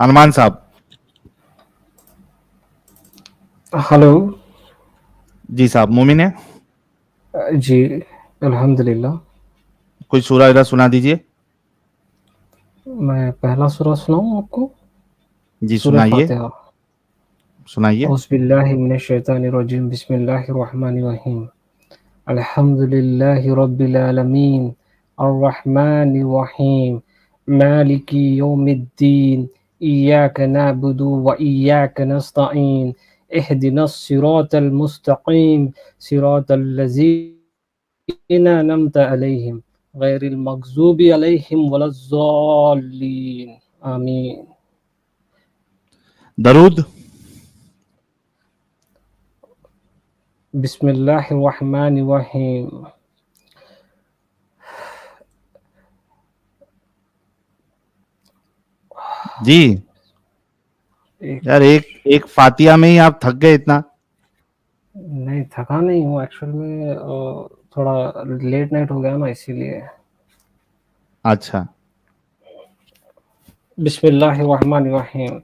अरमान साहब। हेलो। जी साहब, मोमिन है। जी, अल्हम्दुलिल्लाह। कोई सूरा इधर सुना दीजिए। मैं पहला सूरा सुनाऊँ आपको? जी सूरह सुनाइए, फातिहा। सुनाइए। औज़ुबिल्लाहि मिनश्शैतानिर्रजीम, बिस्मिल्लाहिर्रहमानिर्रहीम। अल्हम्दुलिल्लाहि रब्बिल आलमीन, अर्रहमानिर्रहीम, मालिकि यौमिद्दीन, इय्याका नअबुदु व इय्याका नस्तईन, इहदिनस सिरातल मुस्तकीम, सिरातल लज़ीना अनअमता अलैहिम, गैरिल मग़ज़ूबि अलैहिम वलज़्ज़ाल्लीन। आमीन। दरूद। बिस्मिल्लाहिर्रहमानिर्रहीम। जी एक यार, एक एक फातिया में ही आप थक गए इतना? नहीं, थका नहीं हूँ एक्चुअल में, थोड़ा लेट नाइट हो गया ना इसीलिए। अच्छा। बिस्मिल्लाहिर्रहमानिर्रहीम।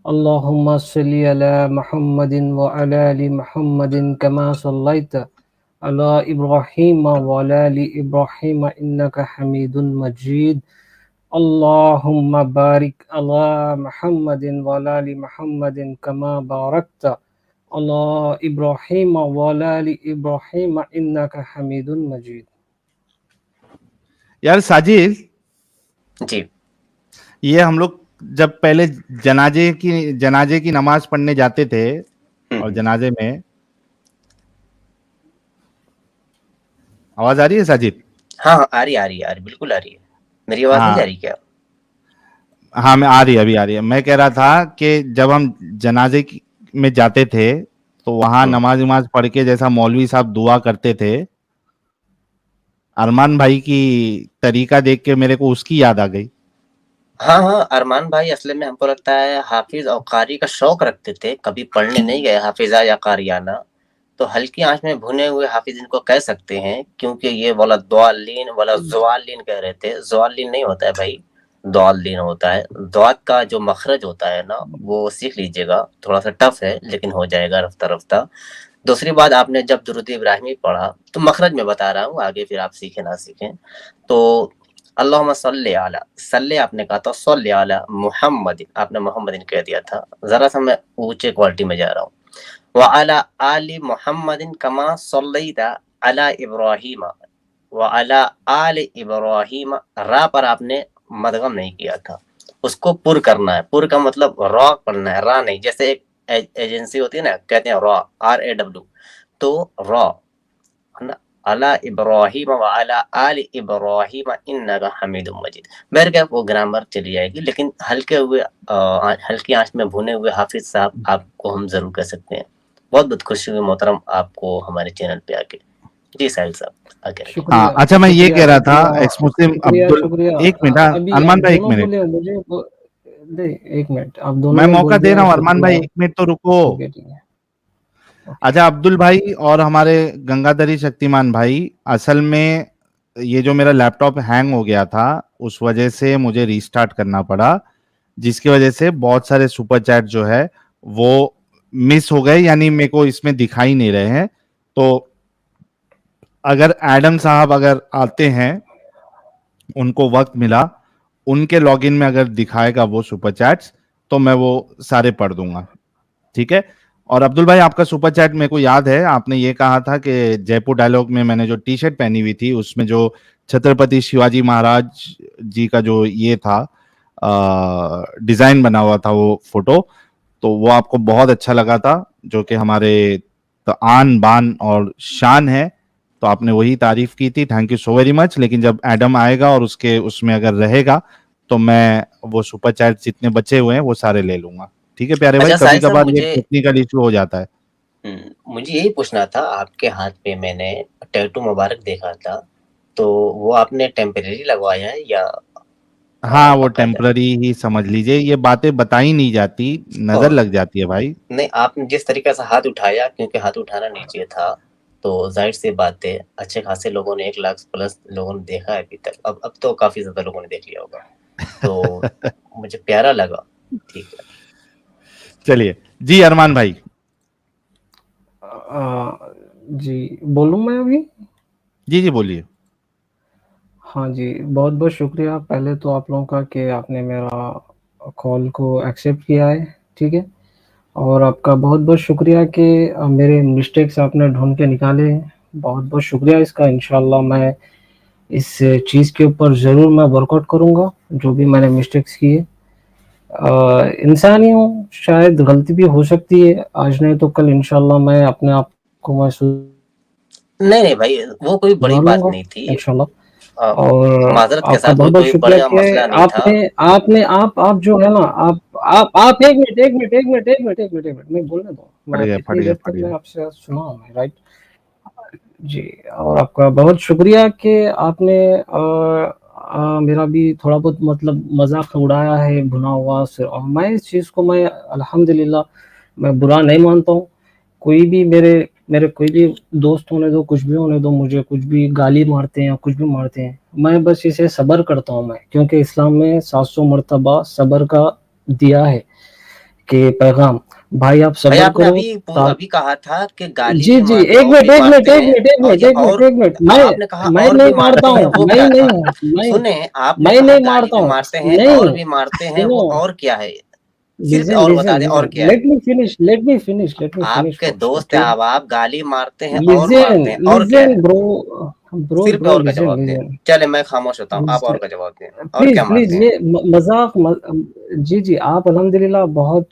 अल्लाहुम्मा सल्लि अला मुहम्मदिन व अला आलि मुहम्मदिन कमा सल्लैता अला इब्राहीम व अला आलि इब्राहीम इन्नका हमीदुन मजीद। अल्लाहुम्मा बारिक अला मुहम्मदिन व अला आलि मुहम्मदिन कमा बारकता अला इब्राहीम व अला आलि इब्राहीम इन्नका हमीदुन मजीद। यार साजिद, जी। ये हम लोग जब पहले जनाजे की नमाज पढ़ने जाते थे, और जनाजे में आवाज आ रही है साजिद? हाँ, आ रही है, आ रही है, आ रही, बिल्कुल आ रही है। मेरी आवाज़ नहीं जा हाँ रही क्या? हाँ, मैं आ रही है, अभी आ रही है। मैं कह रहा था कि जब हम में जाते थे, तो वहां हुँ। नमाज वमाज पढ़ के जैसा मौलवी साहब दुआ करते थे, अरमान भाई की तरीका देख के मेरे को उसकी याद आ गई। हाँ, हाँ, अरमान भाई असल में हमको लगता है हाफ़िज़ और क़ारी का शौक रखते थे, कभी पढ़ने नहीं गए हाफ़िज़ा या क़ारियाना, तो हल्की आँच में भुने हुए हाफ़िज़ इनको कह सकते हैं, क्योंकि ये वला ज़्वालिन कह रहे थे, ज़्वालिन नहीं होता है भाई, द्वालिन होता है। द्वात का जो मख़रज होता है ना, वो सीख लीजिएगा, थोड़ा-सा टफ़ है, लेकिन हो जाएगा रफ़्ता-रफ़्ता। दूसरी बात, आपने जब दुरूद इब्राहिमी पढ़ा, तो मख़रज मैं बता रहा हूँ, आगे फिर आप सीखें ना सीखें। तो अल्लाहुम्मा सल्लि अला, सल्ले आपने कहा था, सल्लि अला मुहम्मदिन, आपने मोहम्मदिन कह दिया था। ज़रा-सा मैं ऊँचे क्वालिटी में जा रहा हूँ। व अला आलि मुहम्मदिन कमा सल्लैता अला इब्राहीम व अला आलि इब्राहीम, रा पर आपने मदगम नहीं किया था, उसको पुर करना है। पुर का मतलब रॉ पढ़ना है, रा नहीं। जैसे एक एजेंसी होती है ना, कहते हैं रॉ, RAW, तो रॉ है ना। अला इब्राहीम व अला आलि इब्राहीम इन्नका हमीदुम मजीद। मेरे क्या वो ग्रामर चली जाएगी, लेकिन हल्की आंच में भुने हुए हाफिज साहब आपको हम जरूर कह सकते हैं। बहुत बहुत खुशी हुई मोहतरम आपको हमारे चैनल पे आके। जी साहिल साहब, आगे रखें। हाँ शुक्रिया, अच्छा, मैं ये शुक्रिया, कह रहा था, शुक्रिया, एक्स मुस्लिम शुक्रिया, अब्दुल। शुक्रिया। एक मिनट, हाँ, अभी आप अरमान भाई एक दोनों मिनट, बोले, मुझे दे 1 मिनट, आप दोनों मैं ने मौका बोल दे दिया, रहा हूँ। अरमान भाई शुक्रिया। एक मिनट तो रुको। ठीक है, ठीक है। ओके। अच्छा, अब्दुल भाई और हमारे गंगाधरी शक्तिमान भाई, असल में ये जो मेरा लैपटॉप हैंग हो गया था, उस वजह से मुझे रीस्टार्ट करना पड़ा, जिसकी वजह से बहुत सारे सुपर चैट जो है वो मिस हो गए, यानी मेरे को इसमें दिखाई नहीं रहे हैं। तो अगर एडम साहब अगर आते हैं, उनको वक्त मिला, उनके लॉगिन में अगर दिखाएगा वो सुपर चैट्स, तो मैं वो सारे पढ़ दूंगा। ठीक है। और अब्दुल भाई, आपका सुपर चैट मेरे को याद है, आपने ये कहा था कि जयपुर डायलॉग में मैंने जो टी शर्ट पहनी हुई थी, उसमें जो छत्रपति शिवाजी महाराज जी का जो ये था, डिजाइन बना हुआ था वो फोटो, तो वो आपको बहुत अच्छा लगा था, जो कि हमारे तो आन बान और शान है। तो आपने वही तारीफ की थी, thank you so very much. लेकिन जब एडम आएगा और उसके उसमें अगर रहेगा, तो मैं वो सुपर चैट जितने बचे हुए हैं वो सारे ले लूंगा। ठीक है प्यारे भाई, अच्छा कभी साहिल साहब, कभार ये टेक्निकल इशू हो जाता है। मुझे यही पूछना था, आपके हाथ पे मैंने टैटू मुबारक देखा था, तो वो आपने टेम्परेरी लगवाया है या हाँ, वो बाकायदा? टेम्पररी ही समझ लीजिए, ये बातें बताई नहीं जाती, नजर ओह! लग जाती है भाई। नहीं, आपने जिस तरीके से हाथ उठाया, क्योंकि हाथ उठाना नहीं चाहिए था, तो ज़ाहिर-सी बात है, अच्छे खासे लोगों ने 1 लाख प्लस लोगों ने देखा है अभी तक। अब तो काफ़ी ज़्यादा लोगों ने देख लिया होगा। तो मुझे प्यारा लगा, ठीक है। चलिए जी अरमान भाई। जी बोलूँ मैं अभी? जी जी बोलिए। हाँ जी, बहुत-बहुत शुक्रिया पहले तो आप लोगों का कि आपने मेरा कॉल को एक्सेप्ट किया है, ठीक है? और आपका बहुत-बहुत शुक्रिया कि मेरे मिस्टेक्स आपने ढूँढ के निकाले हैं। बहुत-बहुत शुक्रिया इसका। इंशाअल्लाह मैं इस चीज़ के ऊपर ज़रूर मैं वर्कआउट करूँगा, जो भी मैंने मिस्टेक्स किए। इंसान ही हूँ, शायद गलती भी हो सकती है, आज नहीं तो कल इंशाअल्लाह मैं अपने आप को मैं नहीं भाई, वो कोई बड़ी सुधार बात लूँगा नहीं थी। इंशाअल्लाह। और माज़रत के आपका साथ बहुत-बहुत कोई शुक्रिया बड़ा कि मसला नहीं था। आप जो है ना आप 1 मिनट मैं बोलने दो। मैं इतनी देर तक मैं आपसे सुना हूँ मैं, राइट? जी, और आपका बहुत शुक्रिया कि आपने मेरा भी थोड़ा बहुत मतलब मज़ाक उड़ाया है भुना हुआ से, और मैं इस चीज़ को मैं अल्हम्दुलिल्लाह मैं बुरा नहीं मानता हूँ। कोई भी मेरे कोई भी दोस्त होने दो, कुछ भी होने दो, मुझे कुछ भी गाली मारते हैं या कुछ भी मारते हैं, मैं बस इसे सब्र करता हूँ मैं, क्योंकि इस्लाम में 700 मर्तबा सब्र का दिया है कि पैगाम, भाई आप भाई सब्र आपने करो ता अभी कहा था कि गाली जी, भी जी, मारते हैं और भी मारते हैं, और ये और 1 मिनट, आपने कहा मैं और भी नहीं मारता मारते हैं, हूँ, वो मैं क्या नहीं था? हूँ, सुने, आपने मैं कहा नहीं गाली मारता भी हूँ, मारते हैं और नहीं, भी मारते हैं, वो सुनो, और क्या है? सिर्फ लिसन, और लिसन, बता दें और लिसन, क्या है? let me finish आपके first, दोस्त हैं, okay? अब आप गाली मारते हैं और Listen, मारते हैं, और क्या listen, है? सिर्फ और का listen, जवाब दें। listen, चले मैं खामोश होता हूँ, आप और listen. का जवाब दें। और क्या प्लीज मारते प्लीज हैं? ये मजाक जी जी, आप अल्हम्दुलिल्लाह बहुत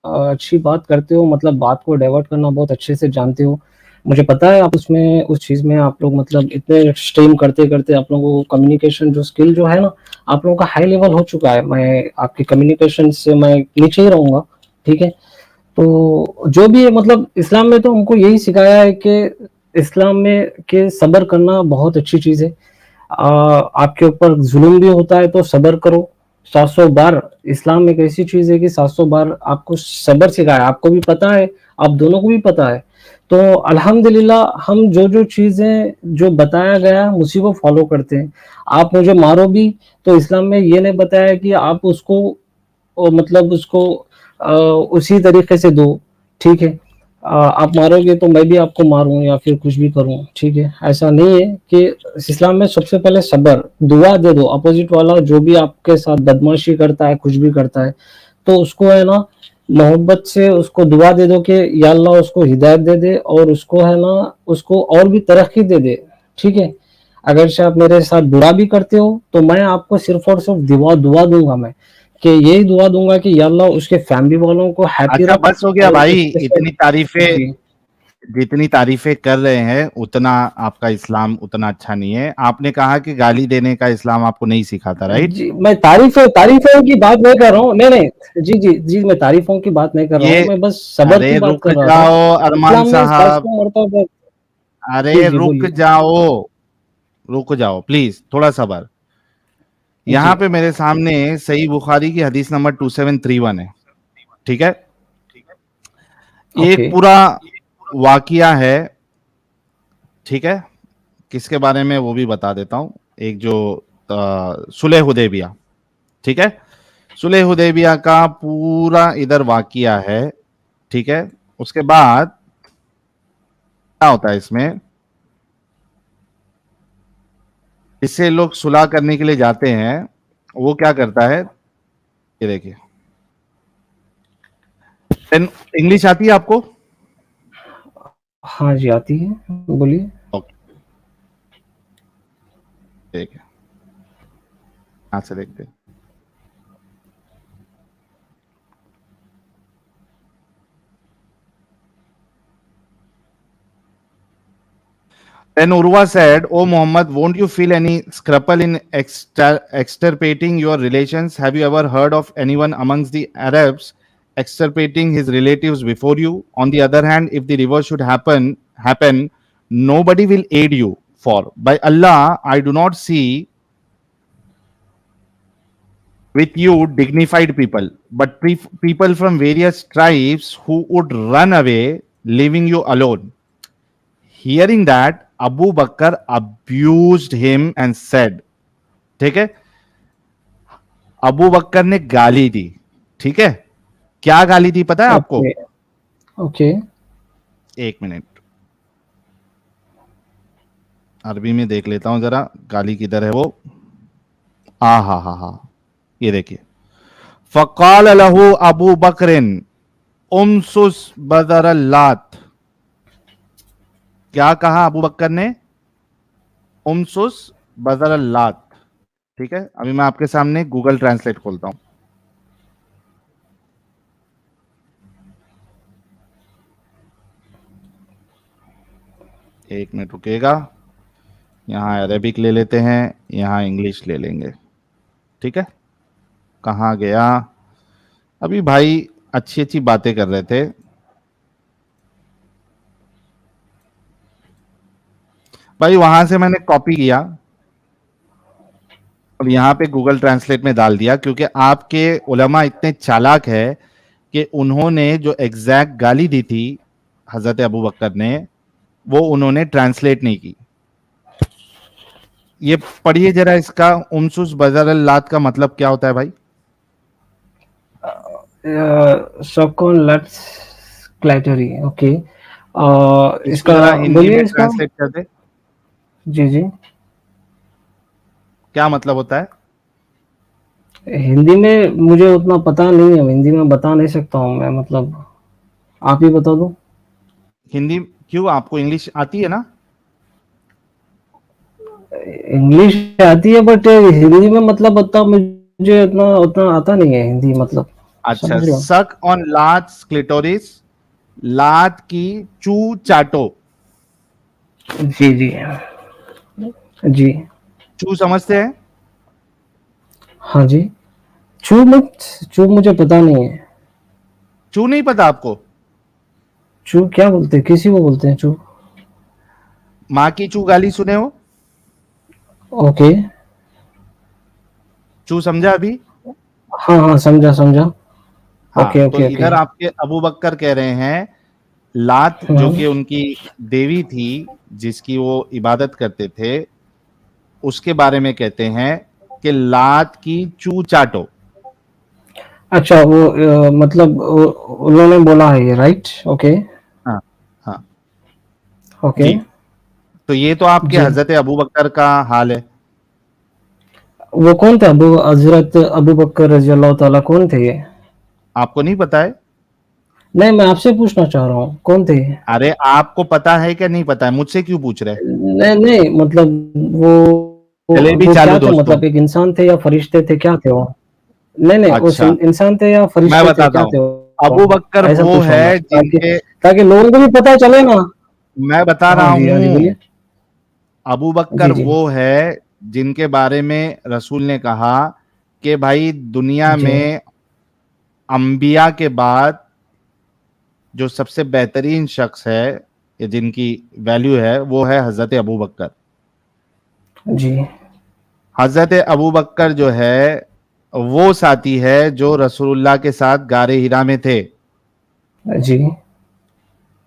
अच्छी बात करते हो, मतलब बात को डाइवर्ट करना बहुत अच्छे से जानते हो। मुझे पता है आप उसमें उस चीज़ में आप लोग मतलब इतने स्ट्रीम करते-करते आप लोगों को कम्युनिकेशन जो स्किल जो है ना, आप लोगों का हाई लेवल हो चुका है। मैं आपके कम्युनिकेशन से मैं नीचे ही रहूँगा, ठीक है? तो जो भी है मतलब इस्लाम में तो हमको यही सिखाया है कि इस्लाम में कि सब्र करना बहुत अच्छी चीज़ है। आपके ऊपर ज़ुल्म भी होता है तो सब्र करो। 700 बार इस्लाम एक ऐसी चीज़ है कि 700 बार आपको सब्र सिखाया, आपको भी पता है, आप दोनों को भी पता है। तो अल्हम्दुलिल्लाह हम जो-जो चीज़ें जो बताया गया हम उसी को फ़ॉलो करते हैं। आप मुझे मारो भी तो इस्लाम में ये नहीं बताया कि आप उसको मतलब उसको उसी तरीके से दो, ठीक है? आप मारोगे तो मैं भी आपको मारूँ या फिर कुछ भी करूँ, ठीक है? ऐसा नहीं है कि इस्लाम में सबसे पहले सब्र, दुआ दे दो, अपोज़िट वाला जो भी आपके साथ बदमाशी करता है, कुछ भी करता है, तो उसको है ना मोहब्बत से उसको दुआ दे दो कि या अल्लाह उसको हिदायत दे दे और उसको है ना उसको और भी तरक्की दे दे, ठीक है? अगर से आप मेरे साथ बुरा भी करते हो, तो मैं आपको सिर्फ़ और सिर्फ़ दुआ दूँगा मैं, कि यही दुआ दूँगा कि या अल्लाह उसके फैमिली वालों को हैप्पी अच्छा रख बस हो गया और भाई, उसके साथ इतनी तारीफें जी। जितनी तारीफें कर रहे हैं उतना आपका इस्लाम उतना अच्छा नहीं है। आपने कहा कि गाली देने का इस्लाम आपको नहीं सिखाता, राइट? जी, मैं तारीफ़ों की बात नहीं कर रहा हूँ। नहीं, जी, मैं तारीफ़ों की बात नहीं कर रहा ये हूँ, मैं बस सब्र की अरे बात रुक कर रहा था। जाओ अरमान इस्लाम में साहब, 700 मरतबा अरे जी, रुक बोलिए। जाओ, रुक जाओ प्लीज, थोड़ा सब्र। यहाँ जी, पे मेरे सामने सही बुखारी की हदीस नंबर 2731 है, ठीक है? ओके, एक पूरा वाकिया है, ठीक है? किसके बारे में वो भी बता देता हूँ। एक जो सुलह हुदैबिया, ठीक है? सुलह हुदैबिया का पूरा इधर वाकिया है, ठीक है? उसके बाद क्या होता है इसमें, इससे लोग सुलह करने के लिए जाते हैं, वो क्या करता है, ये देखिए। इंग्लिश आती है आपको? हाँ जी, आती है, बोलिए। ओके, ठीक है, यहाँ से देखते हैं। Then Urwa said, "O Muhammad, won't you feel any scruple in extirpating your relations? Have you ever heard of anyone amongst the Arabs extirpating his relatives before you? On the other hand, if the reverse should happen, nobody will aid you. For by Allah, I do not see with you dignified people, but people from various tribes who would run away, leaving you alone." Hearing that, Abu Bakr abused him and said, ठीक है, अबू बकर ने गाली दी, ठीक है, क्या गाली दी पता है आपको? Okay okay. एक मिनट, अरबी में देख लेता हूं जरा, गाली किधर है वो। हा, ये देखिए, फ़क़ाल लहू अबू बकरिन उमसुस बदर लात। क्या कहा अबू बकर ने? उमसुस बदर लात। ठीक है, अभी मैं आपके सामने गूगल ट्रांसलेट खोलता हूं। एक मिनट रुकेगा, यहां अरेबिक ले लेते हैं, यहां इंग्लिश ले लेंगे, ठीक है। कहाँ गया? अभी भाई अच्छी अच्छी बातें कर रहे थे। भाई वहां से मैंने कॉपी किया और यहाँ पे गूगल ट्रांसलेट में डाल दिया, क्योंकि आपके उलमा इतने चालाक है कि उन्होंने जो एग्जैक्ट गाली दी थी हजरत अबू बकर ने, वो उन्होंने ट्रांसलेट नहीं की। ये पढ़िए जरा, इसका उमसुस बजर लात का मतलब क्या होता है भाई? सकून लट्स क्लैटरी। ओके, इसको इसका जरा हिंदी बोलिए में इसका। ट्रांसलेट कर दे, जी जी, क्या मतलब होता है? हिंदी में मुझे उतना पता नहीं है, हिंदी में बता नहीं सकता हूँ मैं, मतलब आप ही बता दो। हिंदी क्यों, आपको इंग्लिश आती है ना? इंग्लिश आती है बट हिंदी में मतलब उतना मुझे उतना उतना आता नहीं है हिंदी, मतलब अच्छा, समझ रहे हो। सक ऑन लात क्लिटोरिस, लात की चू चाटो। जी जी जी। चू समझते हैं? हाँ जी। चू मुझे पता नहीं है। चू नहीं पता आपको? चू क्या बोलते हैं, किसी को बोलते हैं चू? माँ की चू गाली सुने हो? ओके। चू समझा अभी? हाँ हाँ, समझा समझा। हाँ, ओके तो ओके ओके। इधर आपके अबू बकर कह रहे हैं, लात जो कि उनकी देवी थी, जिसकी वो इबादत करते थे, उसके बारे में कहते हैं कि लात की चू चाटो। अच्छा, वो मतलब उन्होंने बोला है ये, राइट? ओके हाँ हाँ ओके। जी। तो ये तो आपके जी, हजरत अबू बकर का हाल है। वो कौन थे हजरत अबू बकर रजी अल्लाह ताला, कौन थे ये? आपको नहीं पता है? नहीं, मैं आपसे पूछना चाह रहा हूँ, कौन थे ये? अरे आपको पता है क्या नहीं पता है, मुझसे क्यों पूछ रहे हैं? नहीं नहीं, मतलब वो चले भी वो चालू क्या थे, दोस्तों। मतलब एक इंसान थे या फरिश्ते थे, क्या थे वो? नहीं नहीं, उस अच्छा, इंसान थे या मैं फरिश्ते थे, बताता क्या हूँ। थे वो? अबू बकर ऐसा वो पूछ रहा हूँ मैं, है ताकि जिनके, ताकि लोगों को भी पता चले ना। मैं बता रहा हाँ जी हूं, बोलिए। अबू जी बकर जी वो है जिनके बारे में रसूल ने कहा कि भाई दुनिया जी में अंबिया के बाद जो सबसे बेहतरीन शख्स है या जिनकी वैल्यू है, वो है हजरत अबू बकर। जी हजरत अबू बकर जो है वो साथी है जो रसूलुल्लाह के साथ गारे हिरा में थे। जी।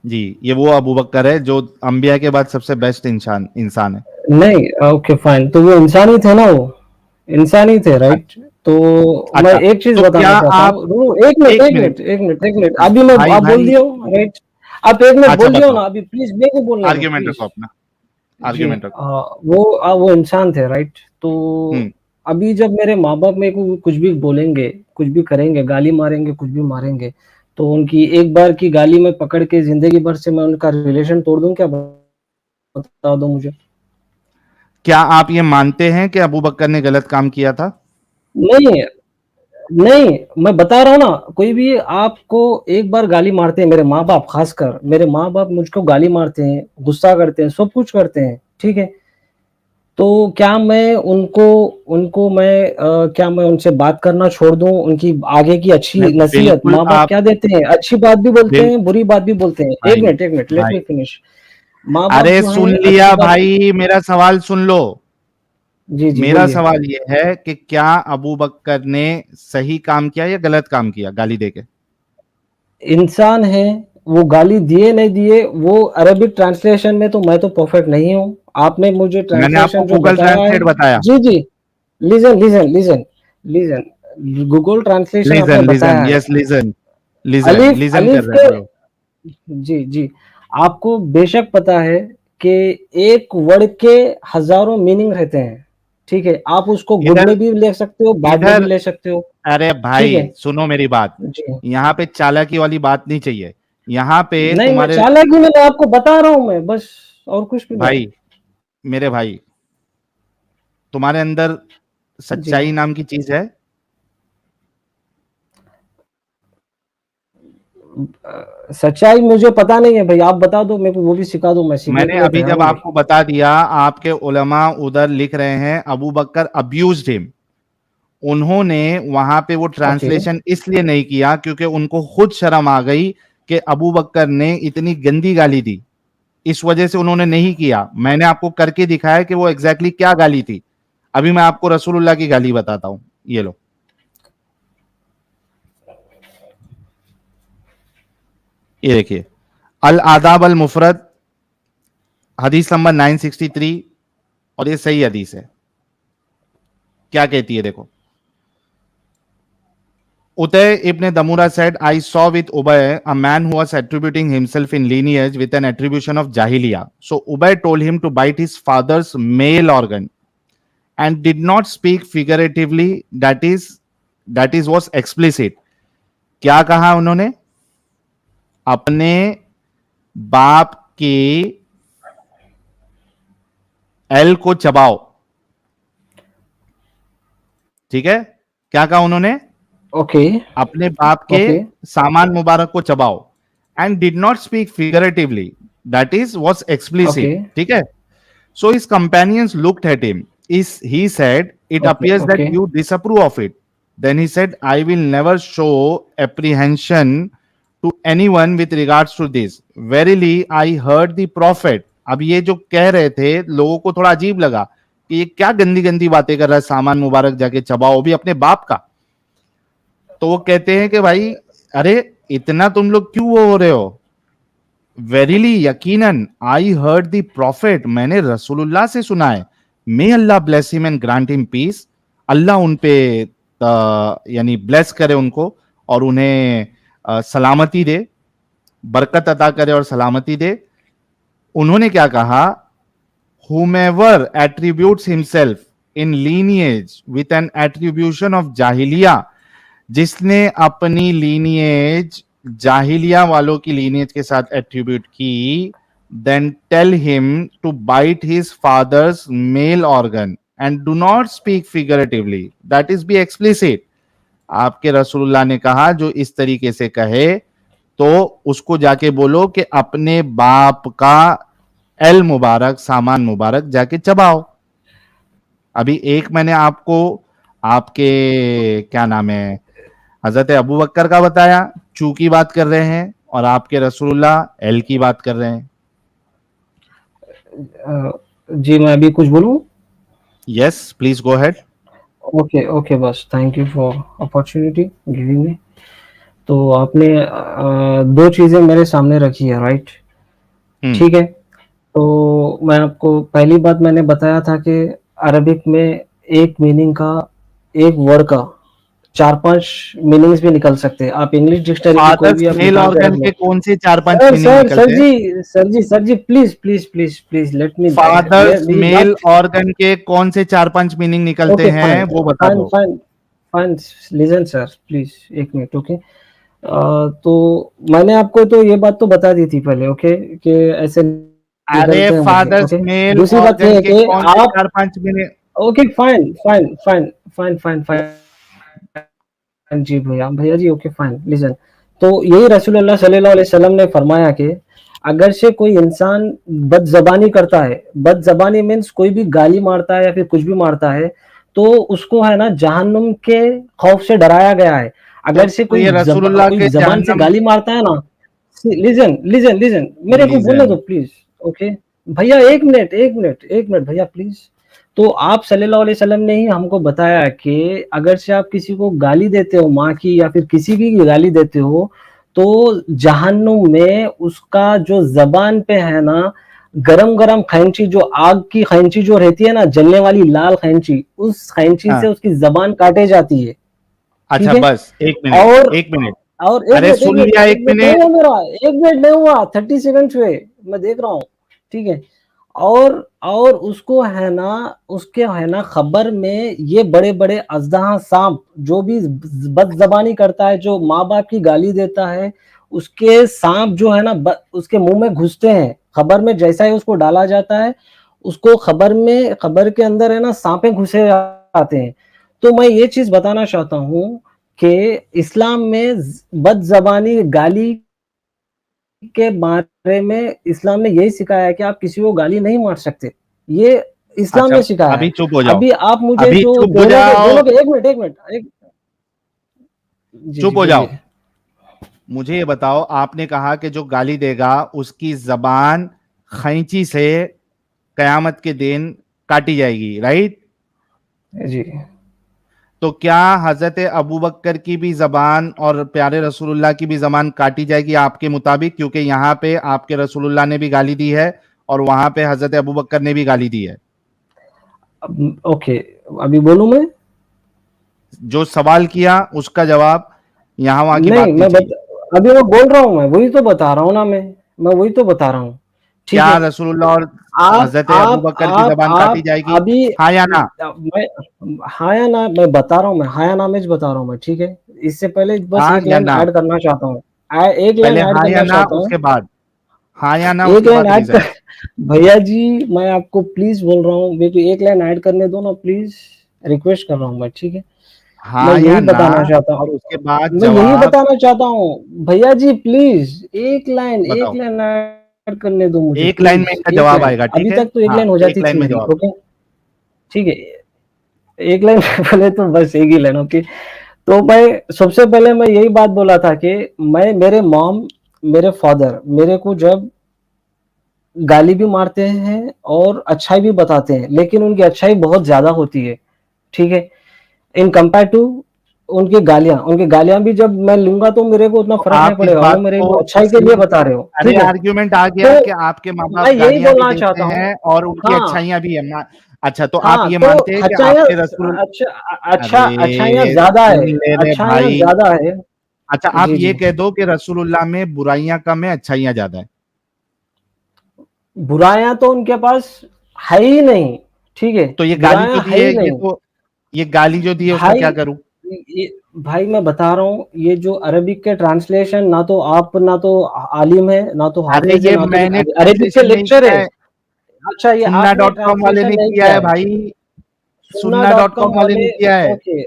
जी, ये वो अबू बकर है जो अंबिया के बाद सबसे बेस्ट इंसान इंसान है। नहीं, ओके फाइन, तो वो इंसान ही थे ना, वो इंसान ही थे, राइट? तो मैं अच्छा, एक चीज तो क्या बताना चाहता आप, हूँ, एक मिनट एक एक मिनट मिनट एक मिनट एक मिनट, अभी मैं भाई आप बोल भाई, दियो, राइट? आप एक मिनट अच्छा बोल दियो बताओ, ना अभी, प्लीज मेरे को बोलने दो आर्ग्यूमेंट प्लीज। रखो अपना, जी, आर्ग्यूमेंट रखो। वो इंसान थे, राइट? तो हम्म। अभी जब मेरे माँ बाप मेरे को कुछ भी बोलेंगे, कुछ भी करेंगे, गाली मारेंगे, कुछ भी मारेंगे, तो उनकी एक बार की गाली में पकड़ के जिंदगी भर से मैं उनका रिलेशन तोड़ दूं क्या? बता दो मुझे। क्या आप ये मानते हैं कि अबू बकर ने गलत काम किया था? नहीं नहीं, मैं बता रहा हूँ ना, कोई भी आपको एक बार गाली मारते हैं, मेरे माँ बाप, खासकर मेरे माँ बाप मुझको गाली मारते हैं, गुस्सा करते हैं, सब कुछ करते हैं, ठीक है? तो क्या मैं उनको उनको मैं क्या मैं उनसे बात करना छोड़ दूं? उनकी आगे की अच्छी नहीं, नसीहत बिल्कुल माँ बाप आप, क्या देते हैं, अच्छी बात भी बोलते बिल हैं, बुरी बात भी बोलते हैं। भाई एक मिनट, लेट भाई, मी फिनिश। माँ बाप अरे जो सुन है अच्छी लिया बात। भाई, मेरा सवाल सुन लो। जी जी मेरा बोलिए। सवाल ये है कि क्या अबू बकर ने सही काम किया या गलत काम किया गाली देके? इंसान है, वो गाली दिए नहीं दिए, वो अरबिक ट्रांसलेशन में तो मैं तो परफेक्ट नहीं हूँ, आपने मुझे मैंने आपको ट्रांसलेशन जो गूगल बताया है। ट्रांसलेट बताया। जी जी, listen listen listen listen, Google translation आपने लिसन बताया लिसन है। यस लिसन लिसन अलिफ लिसन कर अलिफ रहे हैं के, बोलो। जी जी, आपको बेशक पता है कि एक वर्ड के हजारों मीनिंग रहते हैं, ठीक है, आप उसको गुड इधर में भी ले सकते हो, बैड में भी इधर ले सकते हो, अरे ठीक भाई है सुनो मेरी बात, जी। यहाँ पे चालाकी वाली बात नहीं चाहिए। यहाँ पे नहीं, मैं तुम्हारे चालाकी में मैं आपको बता रहा हूं, मैं बस, और कुछ भी नहीं। भाई, मेरे भाई, तुम्हारे अंदर जी, सच्चाई नाम की चीज है? सच्चाई मुझे पता नहीं है भाई, आप बता दो मेरे को, वो भी सिखा दो, मैं सीखने के मैंने लिए अभी तैयार जब हूँ भाई। आपको बता दिया, आपके उलमा उधर लिख रहे हैं अबू बकर अब्यूज्ड हिम। उन्होंने वहां पे वो ओके ट्रांसलेशन इसलिए नहीं किया क्योंकि उनको खुद शर्म आ गई कि अबू बकर ने इतनी गंदी गाली दी, इस वजह से उन्होंने नहीं किया। मैंने आपको करके दिखाया कि वो एग्जैक्टली क्या गाली थी। अभी मैं आपको रसूलुल्लाह की गाली बताता हूं, ये लो, ये देखिए, अल आदाब अल मुफरद, हदीस नंबर 963, और ये सही हदीस है। क्या कहती है देखो, Utay ibn Damura said, I saw with Ubay a man who was attributing himself in lineage with an attribution of Jahiliyyah. So Ubay told him to bite his father's male organ and did not speak figuratively, that is was explicit. क्या कहा उन्होंने? अपने बाप के L को चबाओ, ठीक है? क्या कहा उन्होंने? ओके अपने बाप के ओके सामान मुबारक को चबाओ, and did not speak figuratively, that is was okay explicit, ठीक है? So his companions looked at him, is he said it okay appears that okay you disapprove of it, then he said I will never show apprehension to anyone with regards to this, verily I heard the prophet. अब ये जो कह रहे थे, लोगों को थोड़ा अजीब लगा कि ये क्या गंदी गंदी बातें कर रहा है, सामान मुबारक जाके चबाओ, भी अपने बाप का। तो वो कहते हैं कि भाई अरे इतना तुम लोग क्यों वो हो रहे हो? वेरीली यकीनन, आई हर्ड द प्रॉफिट, मैंने रसूलुल्लाह से सुना है, may Allah bless him and grant him peace, अल्लाह उन पे यानी ब्लेस करे उनको और उन्हें सलामती दे, बरकत अता करे और सलामती दे। उन्होंने क्या कहा? whomever attributes himself in lineage with an attribution of jahiliya, जिसने अपनी लीनिएज जाहिलिया वालों की लीनिएज के साथ एट्रीब्यूट की, then tell him to bite his father's male organ and do not speak figuratively, that is be explicit. आपके रसूलुल्लाह ने कहा जो इस तरीके से कहे तो उसको जाके बोलो कि अपने बाप का एल मुबारक, सामान मुबारक जाके चबाओ। अभी एक मैंने आपको आपके क्या नाम है हजरत अबू बकर का बताया, चू की बात कर रहे हैं, और आपके रसूलुल्लाह एल की बात कर रहे हैं। जी, मैं अभी कुछ बोलूं? Yes please go ahead. Okay okay, बस thank you for opportunity giving me. तो आपने दो चीजें मेरे सामने रखी है, राइट? ठीक है, तो मैं आपको पहली बात मैंने बताया था कि अरबिक में एक मीनिंग का, एक वर्ड का 4-5 मीनिंग्स भी निकल सकते हैं। आप इंग्लिश डिक्शनरी की कोई भी आप मेल निकाल के ऑर्गन रख लो। के कौन से 4-5 सर मीनिंग सर सर निकलते हैं? जी सर जी सर जी, please please please please please let me, fathers मेरी मेल बात। ऑर्गन के कौन से 4-5 मीनिंग निकलते ओके हैं फाइन वो बता फाइन दो। Fine fine, listen sir please, एक मिनट, ओके। तो मैंने आपको तो ये बात तो बता दी थी पहले, ओके, कि ऐसे अरे निकलते हैं वर्ड, फादर्स ओके। मेल दूसरी बात ये ऑर्गन है के कि कौन से आप, 4-5 meaning? Okay fine fine fine fine fine fine जी भैया, भैया जी, ओके फाइन, लिसन। तो यही रसूलुल्लाह सल्लल्लाहु अलैहि वसल्लम ने फरमाया कि अगर से कोई इंसान बदजबानी करता है, बदजबानी मीन्स कोई भी गाली मारता है या फिर कुछ भी मारता है, तो उसको है ना जहन्नुम के खौफ से डराया गया है। अगर से तो ये रसूलुल्लाह कोई के जबान से जहन्नम गाली मारता है ना, लिसन लिसन लिसन, मेरे को बोलने रीजन। दो प्लीज, ओके भैया, एक मिनट एक मिनट एक मिनट भैया प्लीज। तो आप सल्लल्लाहु अलैहि वसल्लम ने ही हमको बताया कि अगर से आप किसी को गाली देते हो, माँ की या फिर किसी की गाली देते हो, तो जहन्नुम में उसका जो जबान पे है ना गरम गरम खैंची, जो आग की खैंची जो रहती है ना, जलने वाली लाल खैंची, उस खैंची से उसकी जबान काटे जाती है। अच्छा ठीक है। बस एक मिनट, और एक मिनट, और एक अरे मिनट, एक सुन मिनट, लिया, एक एक मिनट नहीं मिनट। हुआ मेरा, 1 मिनट नहीं हुआ, 30 सेकंड हुए, मैं देख रहा हूँ, ठीक है। और उसको है ना, उसके है ना खबर में ये बड़े बड़े अजदहा सांप जो भी बदजबानी करता है, जो माँ बाप की गाली देता है, उसके सांप जो है ना उसके मुंह में घुसते हैं। खबर में जैसा ही उसको डाला जाता है, उसको खबर के अंदर है ना सांपे घुसे जाते हैं। तो मैं ये चीज बताना चाहता हूँ कि इस्लाम में बदजबानी गाली के बारे में इस्लाम ने यही सिखाया है कि आप किसी को गाली नहीं मार सकते, ये इस्लाम अच्छा ने सिखाया अभी है। चुप हो जाओ, अभी आप मुझे अभी जो चुप हो जाओ, दोनों के 1 मिनट जी चुप जी हो जाओ। बोलिए। मुझे ये बताओ, आपने कहा कि जो गाली देगा उसकी जबान खैंची से कयामत के दिन काटी जाएगी, राइट? जी तो क्या हजरत अबू बकर की भी जबान और प्यारे रसूलुल्लाह की भी जबान काटी जाएगी आपके मुताबिक? क्योंकि यहाँ पे आपके रसूलुल्लाह ने भी गाली दी है और वहां पे हजरत अबू बकर ने भी गाली दी है। ओके, अभी बोलूं मैं? जो सवाल किया उसका जवाब, यहाँ वहां की नहीं, बात नहीं चाहिए। अभी मैं बोल रहा हूँ, मैं वही तो बता रहा हूँ ना, मैं वही तो बता रहा हूँ, ठीक क्या है। रसूलुल्लाह और हजरत अबू आप बकर की जबान काटी आप जाएगी, अभी हाँ या ना? मैं हाँ या ना मैं बता रहा हूँ, मैं हाँ या ना में बता रहा हूँ मैं, ठीक है। इससे पहले बस हाँ एक या लाइन ना? ऐड करना चाहता हूँ, एक लाइन पहले ऐड हाँ या करना ना, चाहता हूँ, उसके बाद हाँ या ना, एक उसके लाइन बाद ऐड कर रीजन। भैया जी, मैं आपको प्लीज बोल रहा हूँ, मेरे को एक लाइन ऐड करने दो ना प्लीज, रिक्वेस्ट कर रहा हूँ मैं, ठीक है। मैं हाँ या यही ना, बताना चाहता और हूँ, उसके बाद मैं यही जवाब। बताना चाहता हूँ भैया जी, प्लीज एक बताओ, लाइन ऐड करने दो मुझे, एक लाइन में प्लीज इनका एक जवाब लाइन, आएगा, ठीक अभी है? तक तो एक हाँ, लाइन हो एक जाती थी लाइन में मेरी, जवाब। ओके, ठीक है। एक लाइन बोले तो बस एक ही लाइन, ओके। तो मैं सबसे पहले मैं यही बात बोला था कि मेरे मॉम, मेरे फादर मेरे को जब गाली भी मारते हैं और अच्छाई भी बताते हैं, लेकिन उनकी अच्छाई बहुत ज्यादा होती है, ठीक है, इन कंपेयर टू उनकी गालियां भी जब मैं लूंगा तो मेरे को उतना तो फर्क नहीं आप इस पड़ेगा, वो बात मेरे को को अच्छाई के लिए तस्लीम, बता रहे हो, अरे ठीक है। आर्ग्यूमेंट आ तो गया कि आपके माँ बाप मैं यही गालियां भी बोलना देते चाहता हूँ, हैं और उनकी हाँ अच्छाइयां भी है अच्छा, तो आप हाँ, ये तो मानते हैं कि अच्छाइयाँ, आपके रसूल, अच्छाइयाँ अरे ज्यादा है, सुन ले रे अच्छाइयाँ भाई। ज्यादा है। अच्छा, आप जी ये जी, कह दो कि रसूलुल्लाह में बुराइयां कम है, अच्छाइयां ज्यादा है। बुराइयां तो उनके पास है ही नहीं, ठीक है, तो ये गाली जो बुराइयां दी है है, ही ये नहीं तो, ये गाली जो दी है उसका भाई। क्या करूं? ये भाई मैं बता रहा हूँ, ये जो अरबिक के ट्रांसलेशन, ना तो आलिम है, ना तो अरे हाफिज है, ये ना तो कुछ, मैंने अरबिक के ट्रांसलेशन नहीं लेक्चर किया है। है, अच्छा, ये सुन्ना आपने डॉट कॉम वाले ट्रांसलेशन ने नहीं किया किया है है? भाई, सुन्ना सुन्ना डॉट डॉट कॉम कॉम वाले वाले, ने किया है। ओके,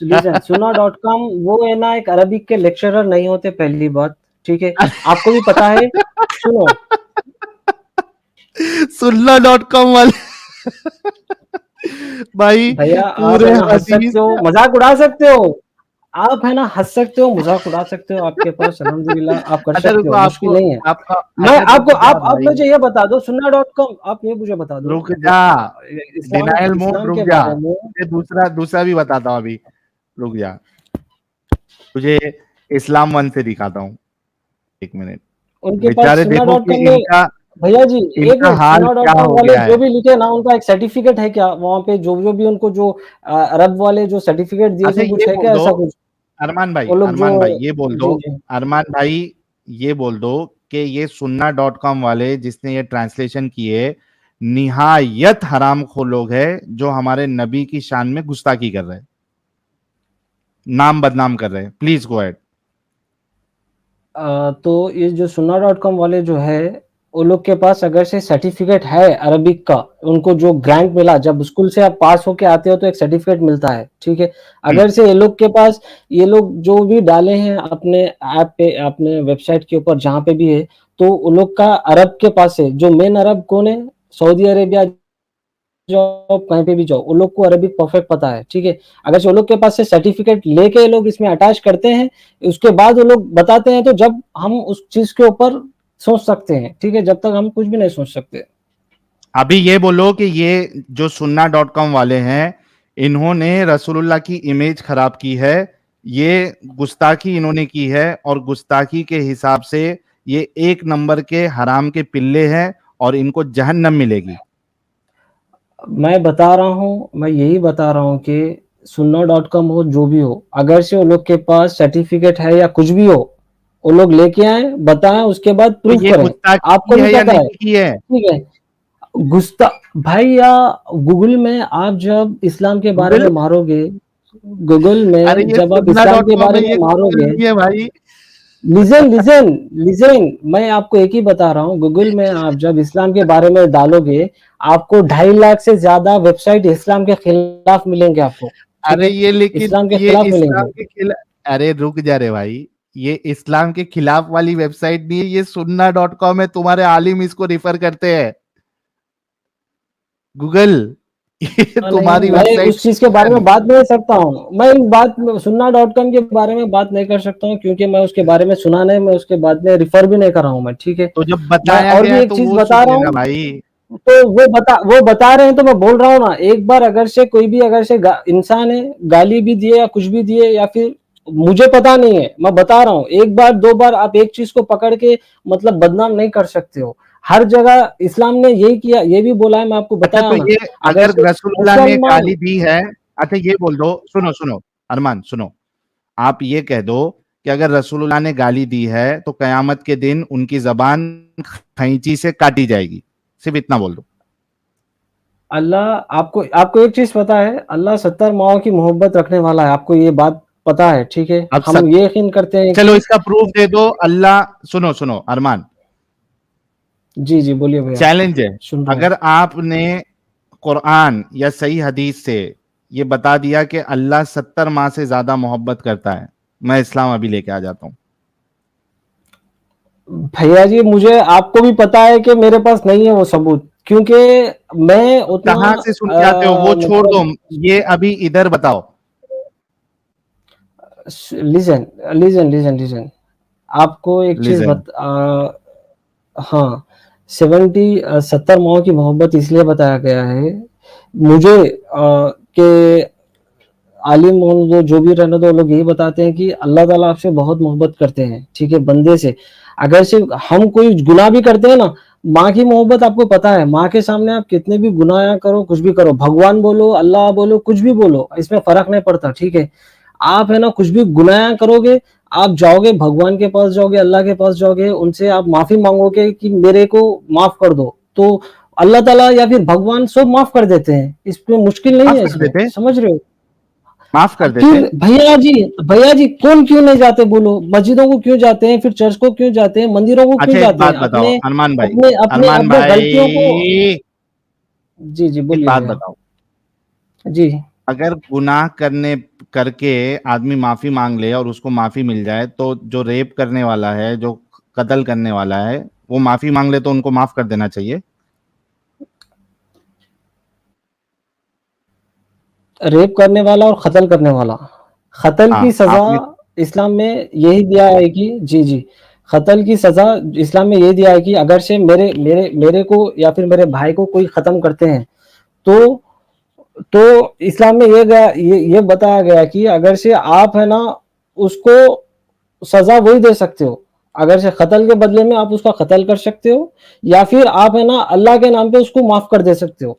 लिसन, सुन्ना डॉट कॉम वो है ना, एक अरबिक के लेक्चरर नहीं होते, पहली बात, ठीक है, आपको भी पता है। सुनो सुन्ना डॉट कॉम वाले भाई, भैया, आप है पूरे ना हंस हदीस। सकते हो, मजाक उड़ा सकते हो, आप है ना हंस सकते हो, मजाक उड़ा सकते हो, आपके पास अल्हम्दुलिल्लाह आप कर अच्छा सकते रुको, हो, मुश्किल आपको नहीं है। आपका, मैं अच्छा रुक आपको, जा आप भाई, मुझे ये बता दो, सुन्ना डॉट कॉम, आप ये मुझे बता दो, रुक जा, इस्लाम डिनायल मोड, इस्लाम रुक के जा, बारे में। तुझे दूसरा दूसरा भी बताता हूँ अभी, रुक जा, तुझे इस्लाम वन से दिखाता हूँ, एक मिनट। उनके पास बेचारे सुन्ना देखो डॉट कि कॉम में, इनका भैया जी एक इनका मिनट, हाल सुन्ना डॉट क्या कॉम हो वाले गया जो है। भी लिखे ना, उनका एक सर्टिफिकेट है क्या वहाँ पे, जो भी उनको जो अरब वाले जो सर्टिफिकेट दिए अच्छा थे, ये कुछ है बोल क्या दो, ऐसा कुछ? अरमान भाई, वो लोग जो, अरमान भाई ये बोल दो, जी जी, अरमान भाई ये बोल दो कि ये सुन्ना डॉट कॉम वाले जिसने ये ट्रांसलेशन किए, निहायत हरामखोर लोग हैं जो हमारे नबी की शान में गुस्ताखी कर रहे हैं, नाम बदनाम कर रहे हैं। Please go ahead. तो ये जो सुन्ना डॉट कॉम वाले जो है, वो लोग के पास अगर से सर्टिफिकेट है अरबिक का, उनको जो ग्रांट मिला, जब स्कूल से आप पास होके आते हो तो एक सर्टिफिकेट मिलता है, ठीक है। अगर से ये लोग के पास, ये लोग जो भी डाले हैं अपने ऐप पे, अपने वेबसाइट के ऊपर जहाँ पे भी है, तो वो लोग का अरब के पास है, जो मेन अरब कौन है, सऊदी अरेबिया जाओ, कहीं पे भी जाओ, उन लोग को अरबिक परफेक्ट पता है, ठीक है। अगर से उन लोग के पास से सर्टिफिकेट लेके ये लोग इसमें अटैच करते हैं, उसके बाद वो लोग बताते हैं, तो जब हम उस चीज के ऊपर सोच सकते हैं, ठीक है, जब तक हम कुछ भी नहीं सोच सकते। अभी ये बोलो कि ये जो सुन्ना डॉट कॉम वाले हैं, इन्होंने रसूलुल्लाह की इमेज खराब की है, ये गुस्ताखी इन्होंने की है, और गुस्ताखी के हिसाब से ये एक नंबर के हराम के पिल्ले हैं और इनको जहन्नम मिलेगी। मैं बता रहा हूँ, मैं यही बता रहा हूँ कि sunnah.com हो, जो भी हो, अगर से वो लोग के पास सर्टिफिकेट है या कुछ भी हो, वो लोग लेके आए, बताएं, उसके बाद तो प्रूफ ये करें। गुस्ताखी आपको की भी है या पता है, नहीं की है? ठीक है। गुस्ता भाई, या गूगल में आप जब इस्लाम के बारे में गूगल? मारोगे, गूगल अरे में ये जब आप सुन्ना इस्लाम डॉट के कॉम बारे है, में ये गूगल मारोगे, नहीं है भाई। लिजन लिजन लिजन, मैं आपको एक ही बता रहा हूँ, गूगल में आप जब इस्लाम के बारे में डालोगे, आपको 2.5 लाख से ज्यादा वेबसाइट इस्लाम के खिलाफ मिलेंगे आपको, ठीक अरे है, ये लेकिन इस्लाम के ये खिलाफ इस्लाम मिलेंगे। के खिलाफ, अरे रुक जा रे भाई, ये इस्लाम के खिलाफ वाली वेबसाइट नहीं है, ये सुन्ना डॉट कॉम है, तुम्हारे आलिम इसको रिफर करते हैं। गूगल ये नहीं, तुम्हारी मैं वेबसाइट उस चीज के बारे में बात नहीं कर सकता हूँ, मैं sunnah.com के बारे में बात नहीं कर सकता हूँ, क्योंकि मैं उसके बारे में सुना नहीं, मैं उसके बाद में रिफर भी नहीं कर रहा हूँ मैं, ठीक है। तो जब मैं बताया और गया भी है एक तो चीज वो बता सुन रहा लेना हूँ, भाई। तो वो बता रहे हैं, तो मैं बोल रहा हूँ ना, एक बार अगर से कोई भी अगर से इंसान है, गाली भी दिए या कुछ भी दिए, या फिर मुझे पता नहीं है, मैं बता रहा हूँ, एक बार दो बार आप एक चीज को पकड़ के मतलब बदनाम नहीं कर सकते हो। हर जगह इस्लाम ने यही किया, ये भी बोला है, मैं आपको अच्छा बताया तो ना। ये अगर अगर से रसूलुल्लाह ने मुसलमान, गाली दी है, अच्छा ये बोल दो, सुनो सुनो अरमान सुनो, आप ये कह दो कि अगर रसूलुल्लाह ने गाली दी है तो कयामत के दिन उनकी जबान खैंची से काटी जाएगी, सिर्फ इतना बोल दो। अल्लाह, आपको आपको एक चीज पता है, अल्लाह 70 माओ की मोहब्बत रखने वाला है, आपको ये बात पता है, ठीक है। अब हम ये यकीन करते हैं चलो कि, इसका प्रूफ दे दो अल्लाह। सुनो सुनो अरमान, जी जी बोलिए भैया, चैलेंज है, सुन रहा हूँ। अगर आपने कुरान या सही हदीस से ये बता दिया कि अल्लाह 70 माह से ज्यादा मोहब्बत करता है, मैं इस्लाम अभी लेके आ जाता हूं। भैया जी, मुझे आपको भी पता है कि मेरे पास नहीं है वो सबूत, क्योंकि मैं उतना कहां से सुन के आते हो वो छोड़ दो, मतलब, ये अभी इधर बताओ। लिजन लिजन लिजन लिजन, आपको एक चीज लिजन। हाँ, 70 माओ की मोहब्बत इसलिए बताया गया है मुझे, कि आलिम जो भी रहने दो, लोग यही बताते हैं कि अल्लाह ताला आपसे बहुत मोहब्बत करते हैं, ठीक है, बंदे से। अगर सिर्फ हम कोई गुनाह भी करते हैं ना, माँ की मोहब्बत आपको पता है, माँ के सामने आप कितने भी गुनाह करो, कुछ भी करो, भगवान बोलो, अल्लाह बोलो, कुछ भी बोलो, इसमें फर्क नहीं पड़ता, ठीक है। आप है ना कुछ भी गुनाह करोगे, आप जाओगे भगवान के पास, जाओगे अल्लाह के पास, जाओगे उनसे आप माफी मांगोगे कि मेरे को माफ कर दो, तो अल्लाह ताला या फिर भगवान सब माफ कर देते हैं, इसमें मुश्किल नहीं माफ है, कर इसमें देते, समझ रहे हो। माफ कर देते। फिर भैया जी कौन क्यों नहीं जाते बोलो, मस्जिदों को क्यों जाते हैं, फिर चर्च को क्यों जाते हैं, मंदिरों को क्यों अच्छा एक जाते हैं, बात बताओ अपने अरमान भाई, अपने अपने अरमान अपने गलतियों को। भाई जी जी एक बोलिए बात भैया। बताओ, जी, अगर गुनाह करने करके आदमी माफी मांग ले और उसको माफी मिल जाए, तो जो रेप करने वाला है, जो कत्ल करने वाला है, वो माफी मांग ले तो उनको माफ कर देना चाहिए। रेप करने वाला और कत्ल करने वाला, कत्ल की हाँ सजा आपने, इस्लाम में यही दिया है कि, जी जी, कत्ल की सजा इस्लाम में यही दिया है कि अगर से मेरे मेरे मेरे को या फिर मेरे भाई को कोई खत्म करते हैं, तो इस्लाम में ये बताया गया कि अगर से आप है ना उसको सजा वही दे सकते हो, अगर से कत्ल के बदले में आप उसका कत्ल कर सकते हो, या फिर आप है ना अल्लाह के नाम पे उसको माफ कर दे सकते हो,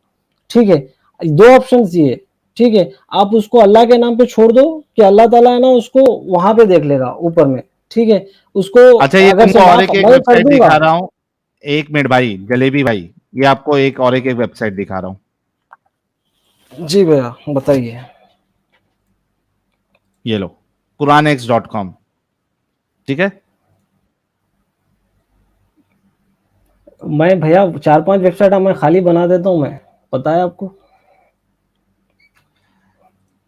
ठीक है। दो ऑप्शन दिए, ठीक है। आप उसको अल्लाह के नाम पे छोड़ दो कि अल्लाह ताला है ना उसको वहां पे देख लेगा ऊपर में, ठीक है। उसको अच्छा ये अगर तुमको से और माफ एक मैं कर वेबसाइट दूंगा। दिखा रहा हूँ, एक मिनट भाई जलेबी भाई, ये आपको एक और एक वेबसाइट दिखा रहा हूँ। जी भैया बताइए। ये लो, कुरानx.com, ठीक है। मैं भैया 4-5 वेबसाइट मैं खाली बना देता हूँ, मैं, पता है आपको।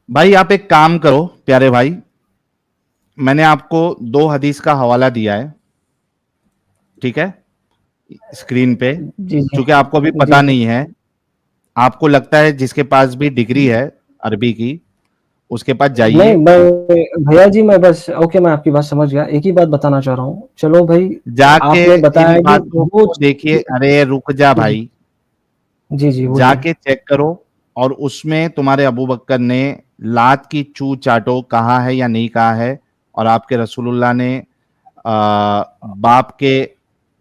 भाई आप एक काम करो प्यारे भाई, मैंने आपको 2 हदीस का हवाला दिया है, ठीक है, स्क्रीन पे, जी जी क्योंकि आपको अभी जी पता जी। नहीं है, आपको लगता है जिसके पास भी डिग्री है अरबी की उसके पास नहीं, जाइए, मैं भैया जी, मैं बस ओके, मैं आपकी बात समझ गया, एक ही बात बताना चाह रहा हूँ, चलो भाई। जाके आपने इन बताया कि बातों वो, को देखिए, अरे रुक जा जी जी भाई, जी जी बोलिए। जाके चेक करो, और उसमें तुम्हारे अबू बकर ने लात की चू चाटो कहा है या नहीं कहा है, और आपके रसूलुल्लाह ने बाप के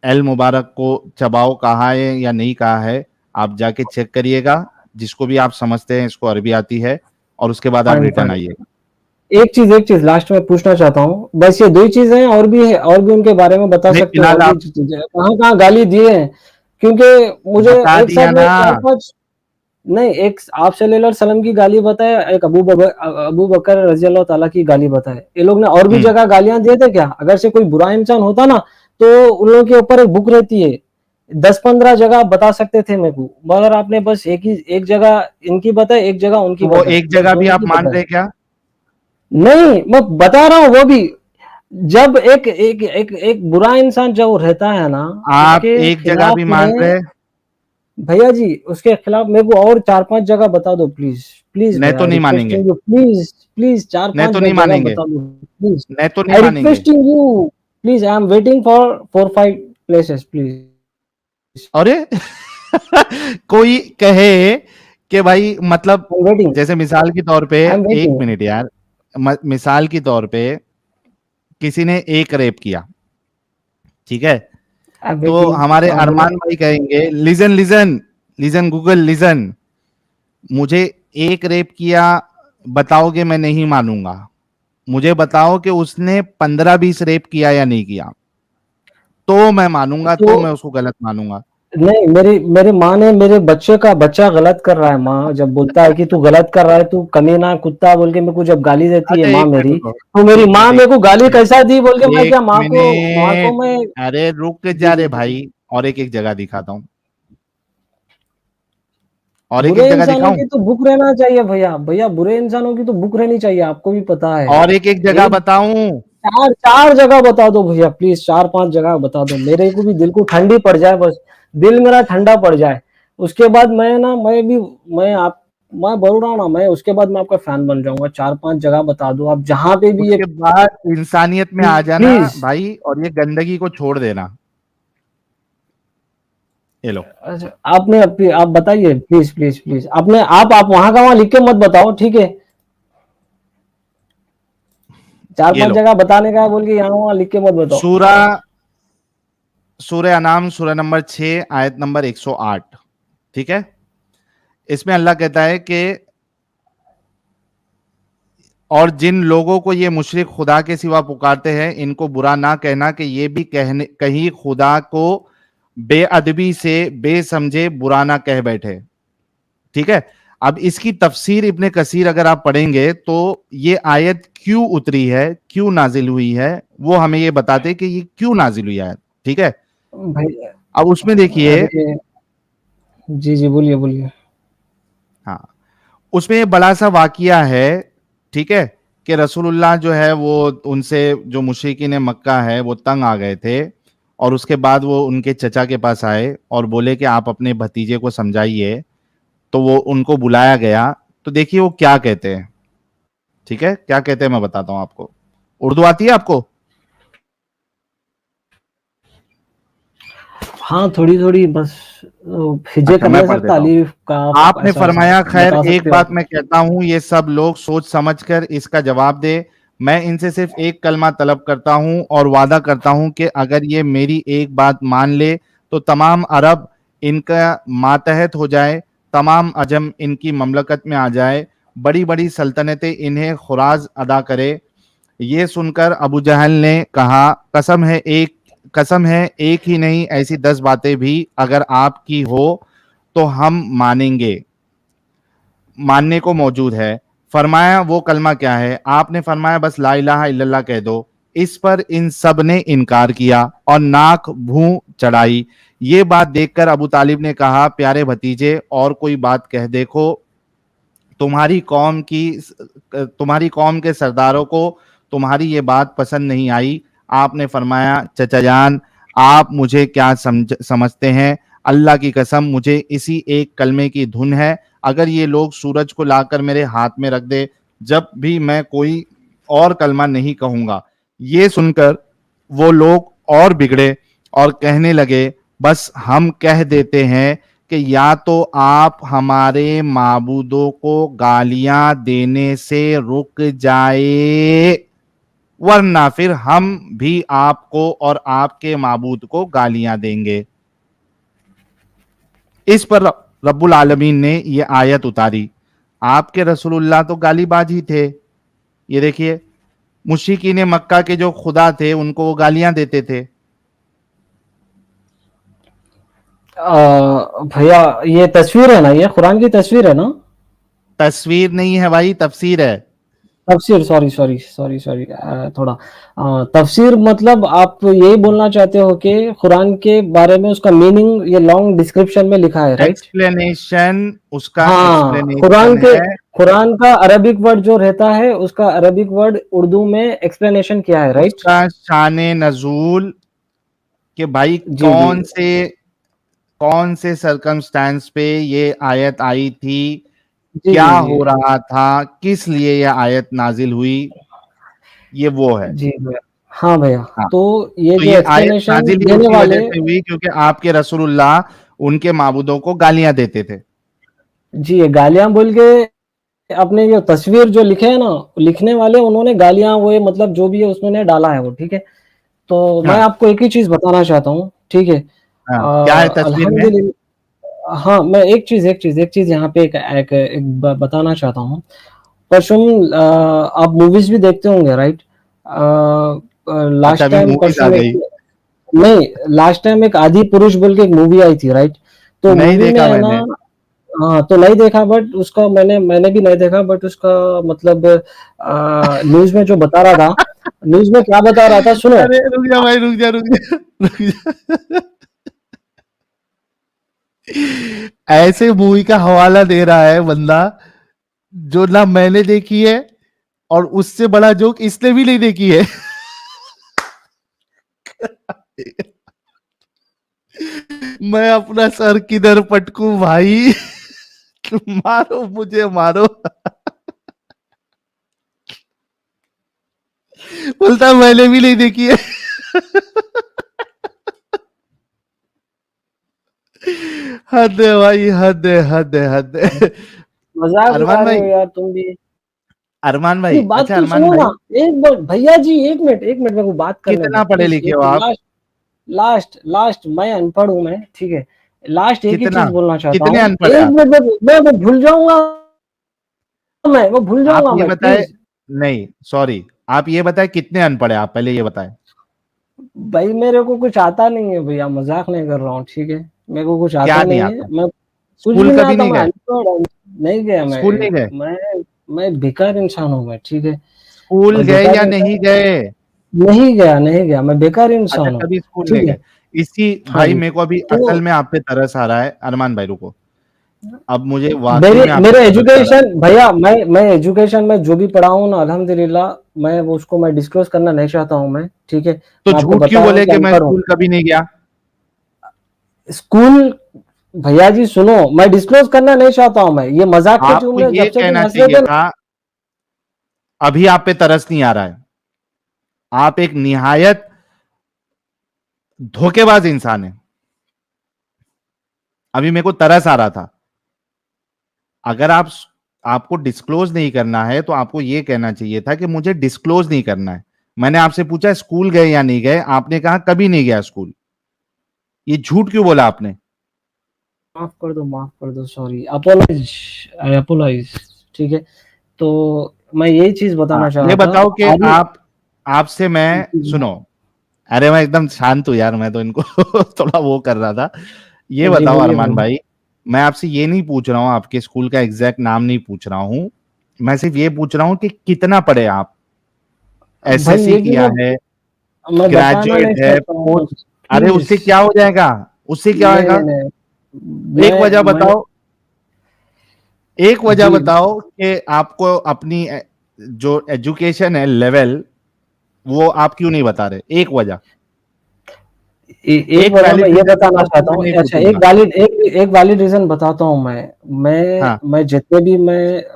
एल मुबारक को चबाओ कहा है या नहीं कहा है, आप जाके चेक करिएगा, जिसको भी आप समझते हैं इसको अरबी आती है, और उसके बाद आप फाइन रिटर्न फाइन। आइएगा। एक चीज लास्ट में पूछना चाहता हूँ, बस ये 2 ही चीजें हैं, और भी है, और भी उनके बारे में बता नहीं, सकते हो, फिलहाल और भी आप कहाँ-कहाँ गाली दिए हैं? क्योंकि मुझे बता एक दिया साथ में ना। 4-5 नहीं, एक आप सल्लल्लाहु अलैहि वसल्लम की गाली बताए, एक अबू बकर रज़ी अल्लाह ताला की गाली बताए। ये लोग ने और भी जगह गालियाँ दिए थे क्या? अगर से कोई बुरा इंसान होता ना, तो उन लोगों के ऊपर एक बुक रहती है। 10-15 जगह बता सकते थे मेरे को, मगर आपने बस एक जगह इनकी बताई, एक जगह उनकी तो वो बताई, एक बस जगह भी दोनों आप की मान बताई। रहे क्या? नहीं, मैं बता रहा हूँ वो भी, जब एक बुरा इंसान जब रहता है ना, आप उसके एक जगह खिलाफ भी मान में रहे? भैया जी, उसके खिलाफ मेरे को और 4-5 जगह बता दो प्लीज़। प्लीज़ नहीं भैया, तो नहीं मानेंगे, रिक्वेस्टिंग यू प्लीज़, प्लीज़ नहीं 4-5 तो नहीं जगह मानेंगे, बता दो प्लीज़। नहीं तो नहीं आई मानेंगे। Requesting you please, I am waiting for 4-5 places please. अरे कोई कहे कि भाई मतलब आई एम वेटिंग, जैसे मिसाल के तौर पे, आई एम एक वेटिंग, मिनट यार, मिसाल के तौर पे किसी ने एक रेप किया, ठीक है, आई एम तो वेटिंग। हमारे हाँ, बोलो। अरमान भाई कहेंगे लिजन लिजन लिजन गूगल लिजन, मुझे एक रेप किया बताओगे मैं नहीं मानूंगा, मुझे बताओ कि उसने 15-20 रेप किया या नहीं किया, तो मैं मानूंगा, तो तो मैं उसको गलत मानूंगा। नहीं, मेरी मेरी माँ ने मेरे बच्चा गलत कर रहा है, माँ जब बोलता है कि तू गलत कर रहा है, तू कमीना कुत्ता बोल के मेरे को जब गाली देती है अच्छा माँ एक मिनट मेरी, रुको, तो मेरी एक माँ मिनट, मेरे को गाली कैसा दी बोल के मैं एक क्या माँ को मिनट, मैं। अरे रुक जी जा जी रे जी। भाई, और एक एक जगह दिखाता हूँ, और एक एक बुरे जगह इंसानों दिखाऊं, की तो बुक रहना चाहिए भैया, भैया बुरे इंसानों की तो बुक रहनी चाहिए, आपको भी पता है। और एक एक जगह एक बताऊं। चार चार जगह बता दो भैया प्लीज, 4-5 जगह बता दो, मेरे को भी दिल को ठंडी पड़ जाए, बस दिल मेरा ठंडा पड़ जाए। उसके बाद मैं बोल रहा हूँ ना, मैं उसके बाद मैं आपका फैन बन जाऊंगा। 4-5 जगह बता दो आप, जहां पे भी ये उसके बाद इंसानियत में आ जाना प्लीज। भाई, और ये गंदगी को छोड़ देना। ये लो, अच्छा, आप बताइए प्लीज प्लीज प्लीज, आप वहां का वहां लिख के मत बताओ, ठीक है? चार ये पांच लो, जगह बताने का है बोल के यहाँ वहां लिख के मत बताओ। सूरा सूर्य अनाम सूर्य नंबर 6 आयत नंबर 108, ठीक है, इसमें अल्लाह कहता है कि और जिन लोगों को ये मुशरिक खुदा के सिवा पुकारते हैं इनको बुरा ना कहना कि ये भी कहने कहीं खुदा को बेअदबी से बेसमझे बुरा ना कह बैठे, ठीक है। अब इसकी तफसीर इब्ने कसीर अगर आप पढ़ेंगे तो ये आयत क्यों उतरी है, क्यों नाजिल हुई है, वो हमें ये बताते कि ये क्यों नाजिल हुई आयत, ठीक है। भाई अब उसमें देखिए, अरे जी जी, बोलिए बोलिए। हाँ, उसमें ये बड़ा सा वाकिया है, ठीक है, कि रसूलुल्लाह जो है वो उनसे जो मुशरिकीन मक्का है वो तंग आ गए थे, और उसके बाद वो उनके चचा के पास आए और बोले कि आप अपने भतीजे को समझाइए, तो वो उनको बुलाया गया, तो देखिए वो क्या कहते हैं, ठीक है, क्या कहते हैं मैं बताता हूं आपको। उर्दू आती है आपको? हाँ, थोड़ी थोड़ी बस, हिजे अच्छा, मैं करने से पढ़ देता हूँ। तालीफ का आपने ऐसा ऐसा फरमाया, खैर बता एक सकते हो बात आप। मैं कहता हूं, ये सब लोग सोच समझकर इसका जवाब दे, मैं इनसे सिर्फ एक कलमा तलब करता हूं और वादा करता हूं कि अगर ये मेरी एक बात मान ले तो तमाम अरब इनका मातहत हो जाए, तमाम अजम इनकी ममलकत में आ जाए, बड़ी बड़ी सल्तनतें इन्हें खुराज अदा करे। ये सुनकर अबू जहल ने कहा, कसम है एक ही नहीं, ऐसी 10 बातें भी अगर आपकी हो तो हम मानेंगे, मानने को मौजूद है। फरमाया वो कलमा क्या है? आपने फरमाया बस ला इलाहा इल्लल्लाह कह दो। इस पर इन सब ने इनकार किया और नाक भूं चढ़ाई। ये बात देखकर अबू तालिब ने कहा, प्यारे भतीजे और कोई बात कह देखो, तुम्हारी कौम की तुम्हारी कौम के सरदारों को तुम्हारी ये बात पसंद नहीं आई। आपने फरमाया, चचा जान आप मुझे क्या समझते हैं, अल्लाह की कसम मुझे इसी एक कलमे की धुन है, अगर ये लोग सूरज को लाकर मेरे हाथ में रख दे जब भी मैं कोई और कलमा नहीं कहूंगा। ये सुनकर वो लोग और बिगड़े और कहने लगे, बस हम कह देते हैं कि या तो आप हमारे माबूदों को गालियां देने से रुक जाए, वरना फिर हम भी आपको और आपके माबूद को गालियां देंगे। इस पर रब्बुल आलमीन ने ये आयत उतारी, आपके रसूलुल्लाह तो गालीबाज ही थे। ये देखिए, मुशरिकीन मक्का के जो खुदा थे उनको वो गालियां देते थे। भैया ये तस्वीर है ना, ये कुरान की तस्वीर है ना? तस्वीर नहीं है भाई, तफसीर है। तफसीर, सॉरी सॉरी सॉरी सॉरी, थोड़ा तफसीर मतलब आप यही बोलना चाहते हो कि कुरान के बारे में उसका मीनिंग ये लॉन्ग डिस्क्रिप्शन में लिखा है, राइट? एक्सप्लेनेशन, उसका हाँ, एक्सप्लेनेशन है। कुरान का अरबिक वर्ड जो रहता है उसका अरबिक वर्ड उर्दू में एक्सप्लेनेशन किया है, राइट? उसका शाने नजूल कि भाई जी जी कौन से सरकमस्टेंस पे ये आयत आई थी, जी क्या जी हो जी रहा था, किस लिए ये आयत नाजिल हुई, ये वो है। जी भैया। हाँ भैया, हाँ, तो ये तो जो ये आयत एक्सप्लेनेशन नाजिल ही देने उसी वाले, वजह से हुई क्योंकि आपके रसूलुल्लाह उनके माबूदों को गालियां देते थे। जी ये गालियां बोल के अपने जो तस्वीर जो लिखे है ना, लिखने वाले उन्होंने गालियां वो मतलब जो भी है उसमें डाला है वो, ठीक है? तो मैं हाँ आपको एक ही चीज बताना चाहता हूँ, ठीक है? हाँ, क्या है तस्वीर में? अल्हम्दुलिल्लाह, हाँ मैं एक चीज यहाँ पे बताना चाहता हूँ। परसों आप मूवीज भी देखते होंगे, राइट? अच्छा, लास्ट अभी टाइम मूवीज आ परसों गई? एक, नहीं, लास्ट टाइम एक आदि पुरुष बोल के एक मूवी आई थी, राइट? तो नहीं मूवी में देखा है ना, मैंने। हाँ तो नहीं देखा, बट उसका मैंने भी नहीं देखा, बट उसका मतलब न्यूज में जो बता रहा था, न्यूज में क्या बता रहा था सुनो। अरे रुक जा भाई, रुक जा, रुक जा, रुक जा। ऐसे मूवी का हवाला दे रहा है बंदा जो ना मैंने देखी है, और उससे बड़ा जोक इसने भी नहीं देखी है। मैं अपना सर किधर पटकूं भाई। मारो मुझे, मारो। बोलता मैंने भी नहीं देखी है। हद है भाई, हद है, हद है, हद है। मजाक उड़ा अरमान रहे भाई, हो यार तुम भी। अरमान अरे भाई, बात अच्छा तो अरमान सुनो ना, भाई, एक बार भैया जी, एक मिनट मेरे को बात करने दो कितना पढ़े प्लीज। लिखे एक हो आप? लास्ट लास्ट लास्ट मैं अनपढ़ हूँ मैं, ठीक है? लास्ट एक ही कितना, चीज बोलना चाहता कितने हूँ, अनपढ़ है एक आप? मिनट में मैं भूल जाऊंगा, मैं भूल आप जाऊंगा ये मैं, बताए, प्लीज। नहीं सॉरी, आप ये बताए कितने अनपढ़ है आप, पहले ये बताए। भाई मेरे को कुछ आता नहीं है भैया, मजाक नहीं कर रहा हूँ, ठीक है? मेरे को कुछ क्या आता नहीं नहीं है, आता? मैं कुछ स्कूल भी नहीं कभी आता, नहीं मैं गए? अनपढ़ हूँ। नहीं गया स्कूल नहीं गए? मैं बेकार इंसान हूँ मैं, ठीक है? स्कूल मैं गए बेकार या इंसान, नहीं गए? नहीं गया, मैं बेकार अच्छा, इंसान हूँ, कभी स्कूल नहीं ठीक है? गए। इसी हाँ भाई, जी। मेरे को अभी तो असल में आप पे तरस आ रहा है। अरमान भाई रुको, अब मुझे वाकई मेरे में आप पे मेरे तरस आ रहा है। एजुकेशन भैया, मैं एजुकेशन में जो भी पढ़ा हूँ ना, अल्हम्दुलिल्लाह, मैं वो उसको मैं डिस्क्लोज करना नहीं चाहता हूँ मैं, ठीक है? तो मैं आपको झूठ क्यों बता रहा हूँ बोले कि कि मैं अनपढ़ हूँ। स्कूल कभी नहीं गया? स्कूल, भैया जी सुनो, मैं डिस्क्लोज करना नहीं चाहता हूँ मैं, ये मजाक के आपको जुमले ये जब से तुम कहना हंस रहे चाहिए थे था, अभी आप पे तरस नहीं आ रहा है। आप एक निहायत धोखेबाज इंसान है। अभी मेरे को तरस आ रहा था। अगर आपको डिस्क्लोज नहीं करना है तो आपको यह कहना चाहिए था कि मुझे डिस्क्लोज नहीं करना है। मैंने आपसे पूछा स्कूल गए या नहीं गए, आपने कहा कभी नहीं गया स्कूल। ये झूठ क्यों बोला आपने? माफ कर दो, सॉरी, अपोलाइज, आई अपोलाइज, ठीक है? तो मैं यही चीज हाँ, बताना चाह ये रहा था बताओ कि आदि। आपसे मैं, सुनो, अरे मैं एकदम शांत हूं यार, मैं तो इनको थोड़ा वो कर रहा था। ये जी बताओ बोलिए अरमान बोलिए। भाई, मैं आपसे ये नहीं पूछ रहा हूँ, आपके स्कूल का एग्जैक्ट नाम नहीं पूछ रहा हूँ। मैं सिर्फ ये पूछ रहा हूँ कि कितना पढ़े आप, भाई एसएससी ये भी किया है, मैं बताना नहीं ग्रेजुएट है, चाहता हूँ, पोस्ट। अरे प्लीज। उससे क्या हो जाएगा, उससे क्या होगा? नहीं, एक वजह मैं बताओ, एक वजह जी, बताओ कि आपको अपनी जो एजुकेशन है लेवल, वो आप क्यों नहीं बता रहे? एक वजह, एक एक वजह मैं वैलिड ये रीजन बताना बताओ, फिर चाहता मैं हूँ। नहीं अच्छा, पूछूंगा। एक वैलिड रीजन बताता हूँ हाँ, मैं जितने भी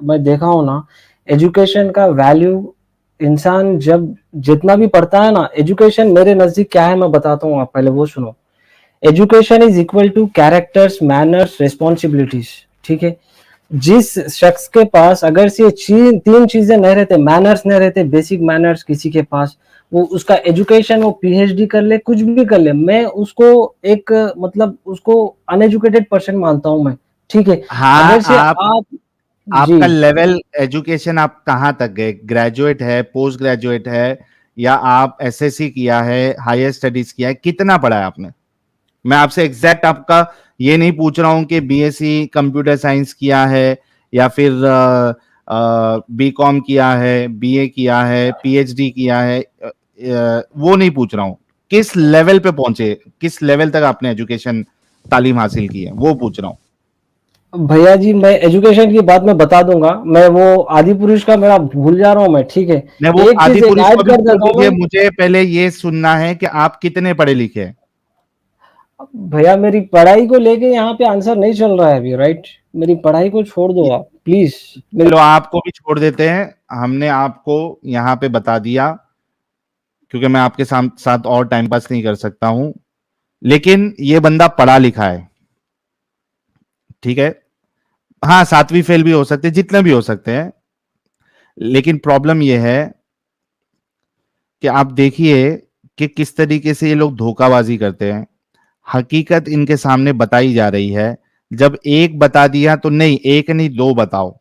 मैं देखा हूँ ना, एजुकेशन का वैल्यू, इंसान जब जितना भी पढ़ता है ना, एजुकेशन मेरे नजदीक क्या है मैं बताता हूँ, आप पहले वो सुनो। Education is equal to characters, manners, responsibilities, ठीक है? जिस शख्स के पास अगर से तीन चीजें नहीं रहते, मैनर्स नहीं रहते, बेसिक मैनर्स किसी के पास, वो उसका एजुकेशन, वो पीएचडी कर ले, कुछ भी कर ले, मैं उसको एक मतलब उसको अनएजुकेटेड पर्सन मानता हूं मैं, ठीक है? हाँ, अगर से आप आप जी। आपका लेवल एजुकेशन आप कहाँ तक गए? ग्रेजुएट है, पोस्ट ग्रेजुएट है, या आप एसएससी किया है, हायर स्टडीज किया है, कितना पढ़ा है आपने? मैं आपसे एग्जैक्ट आपका ये नहीं पूछ रहा हूं कि बीएससी कंप्यूटर साइंस किया है या फिर बीकॉम किया है, बीए किया है, पीएचडी किया है, वो नहीं पूछ रहा हूं। किस लेवल पे पहुंचे, किस लेवल तक आपने एजुकेशन तालीम हासिल की है, वो पूछ रहा हूं। भैया जी, मैं एजुकेशन की बात मैं बता दूंगा। मैं वो आदि पुरुष का मेरा भूल जा रहा हूँ मैं, ठीक है। मैं वो एक आदि चीज एक पुरुष को ऐड भी कर छोड़ देता हूँ दीजिए, मैं। मुझे पहले ये सुनना है कि आप कितने पढ़े लिखे हैं। भैया मेरी पढ़ाई को लेके यहाँ पे आंसर नहीं चल रहा है अभी, राइट। मेरी पढ़ाई को छोड़ दो आप प्लीज। मेरी चलो आपको भी छोड़ देते हैं, हमने आपको यहाँ पे बता दिया, क्योंकि मैं आपके साथ और टाइम पास नहीं कर सकता हूं। लेकिन ये बंदा पढ़ा लिखा है, ठीक है। हाँ, 7वीं फेल भी हो सकते हैं, जितने भी हो सकते हैं, लेकिन प्रॉब्लम ये है कि आप देखिए कि किस तरीके से ये लोग धोखाबाजी करते हैं। हकीकत इनके सामने बताई जा रही है। जब एक बता दिया तो नहीं, एक नहीं दो बताओ,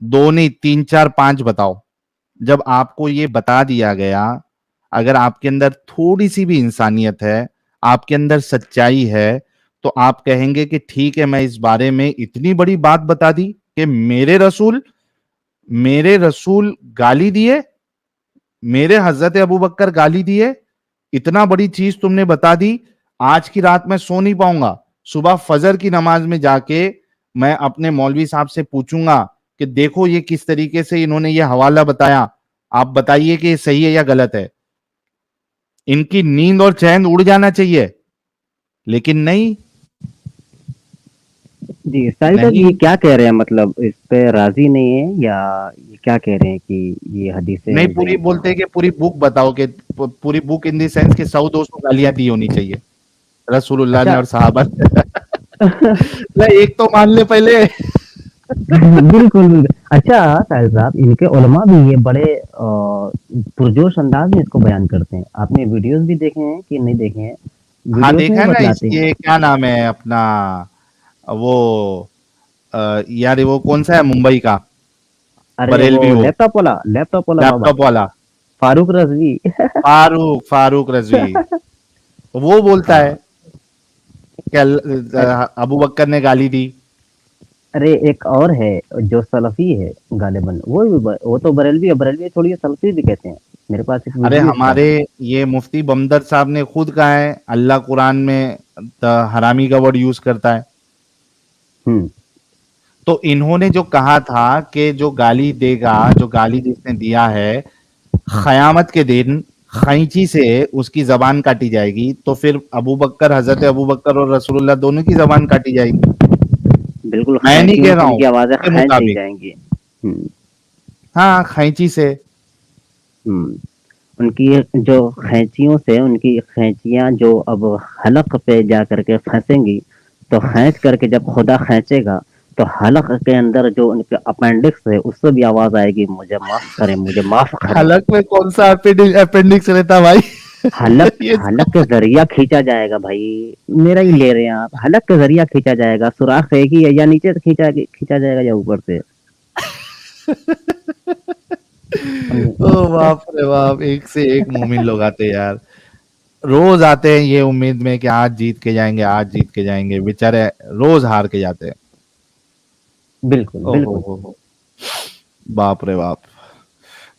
दो नहीं तीन चार पांच बताओ। जब आपको ये बता दिया गया, अगर आपके अंदर थोड़ी सी भी इंसानियत है, आपके अंदर सच्चाई है, तो आप कहेंगे कि ठीक है, मैं इस बारे में इतनी बड़ी बात बता दी कि मेरे रसूल गाली दिए, मेरे हजरत अबू बकर गाली दिए, इतना बड़ी चीज तुमने बता दी। आज की रात मैं सो नहीं पाऊंगा, सुबह फजर की नमाज में जाके मैं अपने मौलवी साहब से पूछूंगा कि देखो ये किस तरीके से इन्होंने ये हवाला बताया, आप बताइए कि ये सही है या गलत है। इनकी नींद और चैन उड़ जाना चाहिए, लेकिन नहीं। जी साहिल साहब, नहीं ये क्या कह रहे हैं? मतलब इस पे राजी नहीं है या ये क्या कह रहे हैं कि ये हदीसें नहीं, पूरी ज़ईफ़ हैं? बोलते हैं कि पूरी बुक बताओ, कि पूरी बुक इन द सेंस कि 100-200 गालियां दी होनी चाहिए रसूलुल्लाह ने अच्छा। और सहाबा ने। एक तो मान ले पहले। बिल्कुल, बिल्कुल। अच्छा साहिल साहब, इनके उलमा भी ये बड़े पुरजोश अंदाज में इसको बयान करते हैं। आपने वीडियोज़ भी देखे हैं कि नहीं देखे हैं? हाँ, वीडियोज़ में देखा भी है ना, बतलाते हैं। ये क्या नाम है अपना, वो यार वो कौन सा है मुंबई का, अरे वो बरेलवी, वो लैपटॉप वाला बाबा, लैपटॉप वाला, फारूक रज़वी। फारूक रजवी, वो बोलता है कि अबू बकर ने गाली दी। अरे एक और है जो सलफ़ी है गालिबन, वो तो बरेलवी है, बरेलवी छोड़िए सलफ़ी भी कहते हैं। मेरे पास एक अरे वीडियो इसका हमारे है। ये मुफ्ती बमदर साहब ने खुद कहा है, अल्लाह कुरान में हरामी का वर्ड यूज करता है। हुँ। तो इन्होंने जो कहा था कि जो गाली देगा, जो गाली जिसने दिया है, क़यामत के दिन खैंची से उसकी जबान काटी जाएगी। तो फिर अबू बकर, हजरत अबू बकर और रसूलुल्लाह दोनों की जबान काटी जाएगी। बिल्कुल, मैं नहीं कह खैंचियों रहा से हूं, उनकी आवाज़ें के खैंच ली मुताबिक। जाएँगी। हुँ, हाँ, खैंची से। हुँ। उनकी जो खैंचियों से उनकी खैंचियाँ जो अब हलक पे जा कर के फँसेंगी, तो खींच करके जब खुदा खींचेगा, तो हलक के अंदर जो उनके अपेंडिक्स है, उससे भी आवाज़ आएगी, मुझे माफ़ करें, मुझे माफ़ करें। हलक में कौन सा अपेंडिक्स रहता भाई? हलक ये हलक के ज़रिया खींचा जाएगा भाई, मेरा ही ले रहे हैं आप। हलक के ज़रिया खींचा जाएगा, सुराख एक ही है, या नीचे से खींचा जाएगा या ऊपर से। ओ बाप रे बाप, एक से एक मोमिन लोग आते हैं यार। रोज आते हैं ये उम्मीद में कि आज जीत के जाएंगे, आज जीत के जाएंगे, बेचारे रोज हार के जाते हैं। बिल्कुल, ओहो बिल्कुल। हो, बाप रे बाप।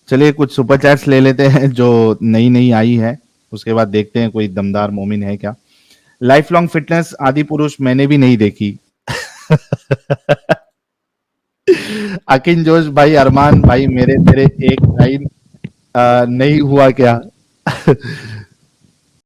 चलिए कुछ सुपर चैट्स ले लेते हैं जो नई नई आई है, उसके बाद देखते हैं कोई दमदार मोमिन है क्या। लाइफ लॉन्ग फिटनेस आदि पुरुष मैंने भी नहीं देखी। अकिन जोश भाई, अरमान भाई, मेरे तेरे एक लाइन नहीं हुआ क्या?